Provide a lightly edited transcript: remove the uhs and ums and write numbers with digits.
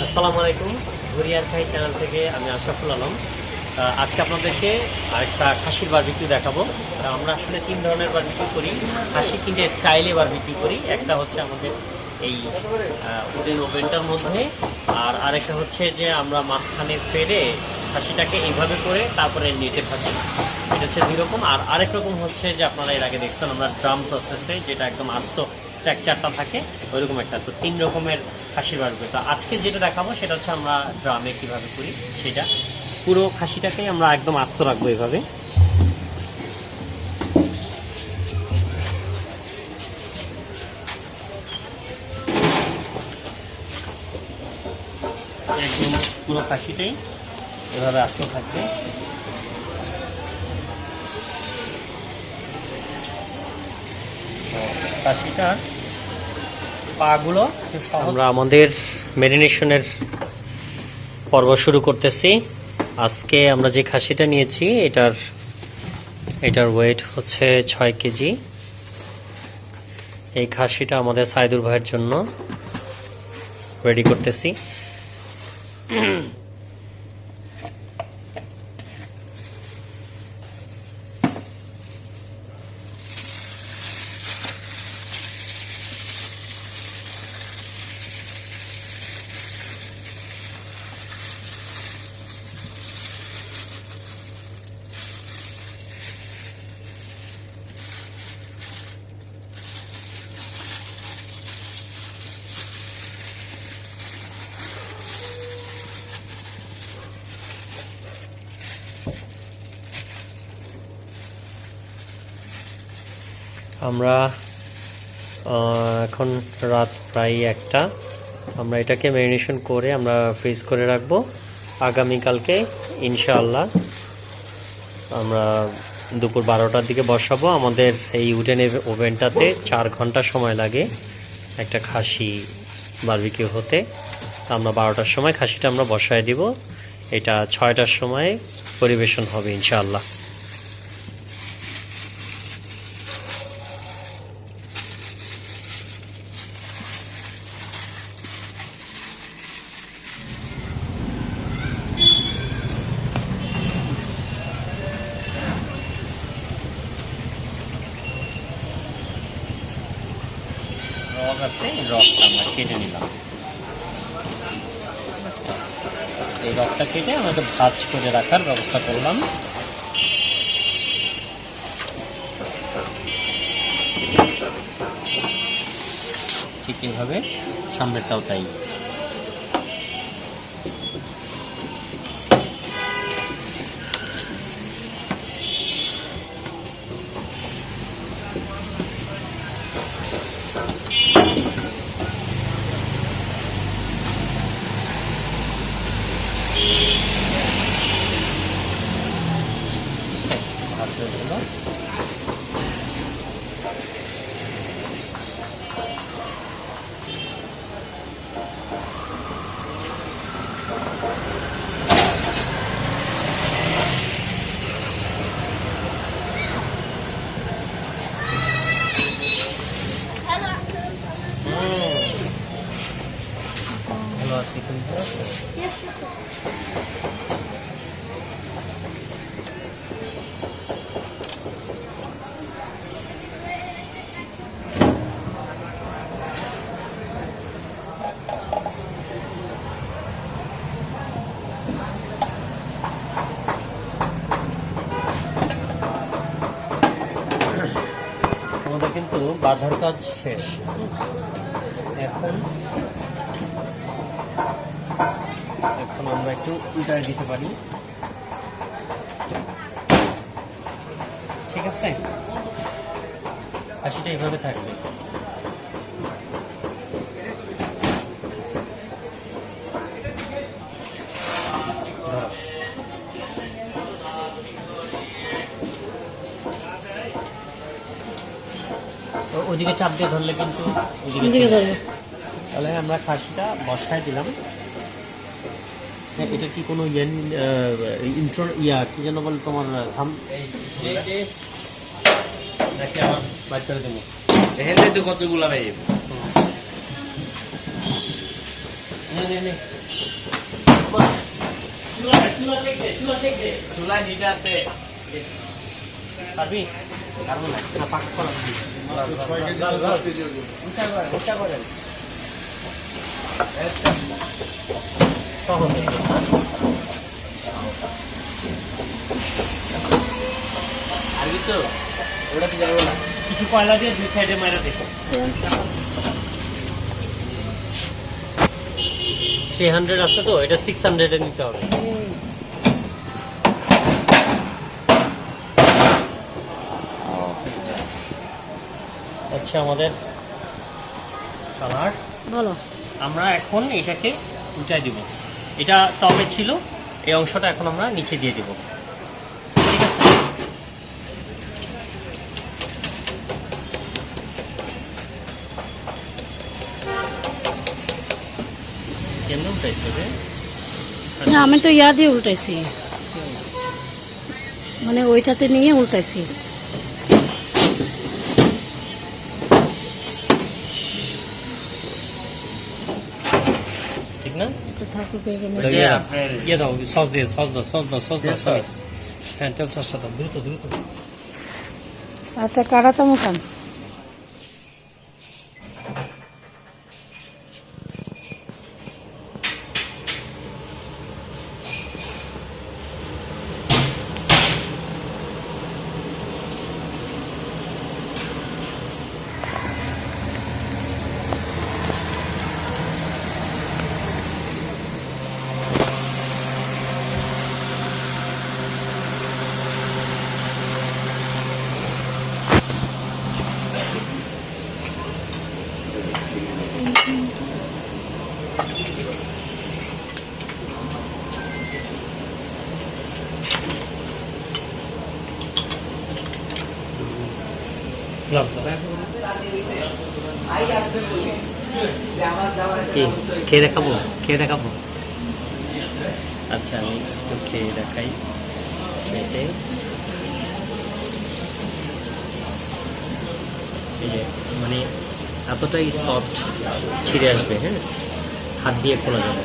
আসসালামু আলাইকুম। ঘুরিয়ার খাই চ্যানেল থেকে আমি আশরাফুল আলম। আজকে আপনাদেরকে আরেকটা খাসির বারবিকিউ দেখাবো। আমরা আসলে 3 ধরনের বারবিকিউ করি। খাসি 3টে স্টাইলে বারবিকিউ করি। একটা হচ্ছে আমাদের এই উডেন ওভেনটার মধ্যে, আর আরেকটা হচ্ছে যে আমরা মাঝখানে ফেলে খাসিটাকে এইভাবে করে তারপরে নেটে ভাজি। এটা হচ্ছে 2 রকম। আর আরেক রকম হচ্ছে যে আপনারা এর আগে দেখছেন আমরা ড্রাম প্রসেসে, যেটা একদম আস্ত স্ট্রাকচারটা থাকে ওইরকম একটা। তো 3 রকমের খাসির বারবিকিউ। তো আজকে যেটা দেখাবো সেটা হচ্ছে আমরা ড্রামে কিভাবে করি সেটা। পুরো খাসিটাকেই আমরা একদম আস্ত রাখবো এভাবে। একদম পুরো খাসিটাই এভাবে আস্ত থাকবে। খাসিটার পাগুলো আমরা আমাদের ম্যারিনেশনের পর্ব শুরু করতেছি। আজকে আমরা যে খাসিটা নিয়েছি এটার ওয়েট হচ্ছে 6 কেজি। এই খাসিটা আমাদের সাইদুর ভাইয়ের জন্য রেডি করতেছি। আমরা এখন রাত প্রায় 1টা। আমরা এটাকে ম্যারিনেশন করে আমরা ফ্রিজ করে রাখবো। আগামীকালকে ইনশাআল্লাহ আমরা দুপুর 12টার দিকে বসাবো। আমাদের এই উডেনের ওভেনটাতে 4 ঘন্টা সময় লাগে একটা খাসি বারবিকিউ হতে। আমরা 12টার সময় খাসিটা আমরা বসায় দিব। এটা 6টার সময় পরিবেশন হবে ইনশাআল্লাহ। রক আছে, রকটা আমরা কেটে নিলাম। এই রকটা কেটে আমরা একটু ভাঁজ করে রাখার ব্যবস্থা করলাম। ঠিক এইভাবে সামনেরটাও তাই। ভাঁজ হয়ে গেল। ভালো আছি, তুমি ভালো আছো? আমাদের কিন্তু বাঁধার কাজ শেষ। এখন আমরা একটু উল্টায় দিতে পারি। ঠিক আছে, খাসিটা এইভাবে থাকবে। ওদিকে চাপ দিয়ে ধরলে কিন্তু ওদিকে ধরবে। তাহলে আমরা খাসিটা বসায় দিলাম। এটা কি কোনো ইন্ট্রো কি যেন বলে তোমার থাম নাকি আবার বাইর করে দেবো? এখান থেকে তো কতগুলা ভাই চুলা নিতে আছে পারবি? পারবো না, না পাক করা আরবি তো ওটাতে যাবো না, কিছু কয়লা দিয়ে দুই সাইডে মাইরা দেখো। 300 আছে তো, এটা 600 এ নিতে হবে। আচ্ছা আমাদের কালার বলো। আমরা এখন এটাকে উল্টাই দিব। এটা টপে ছিল, এই অংশটা এখন আমরা নিচে দিয়ে দিব। ঠিক আছে, কেমন উল্টাইছে রে? না আমি তো ইয়া দিয়ে উল্টাইছি, মানে ওইটাতে নিয়ে উল্টাইছি। ঠিক না? ঠাকুরকে ইয়ে দাও, সস দিয়ে, সস দাও, সস দাও, সস দাও, সরি। হ্যাঁ, তেল সসটা দাও, দ্রুত দ্রুত। আচ্ছা কাড়াটা মতন গ্লাভস দাও। কি খেয়ে দেখাবো? খেয়ে দেখাবো? আচ্ছা আমি একটু খেয়ে দেখাই। এই যে মানে এতটাই সফট, ছিঁড়ে আসবে। হ্যাঁ, হাত দিয়ে খোলা যাবে।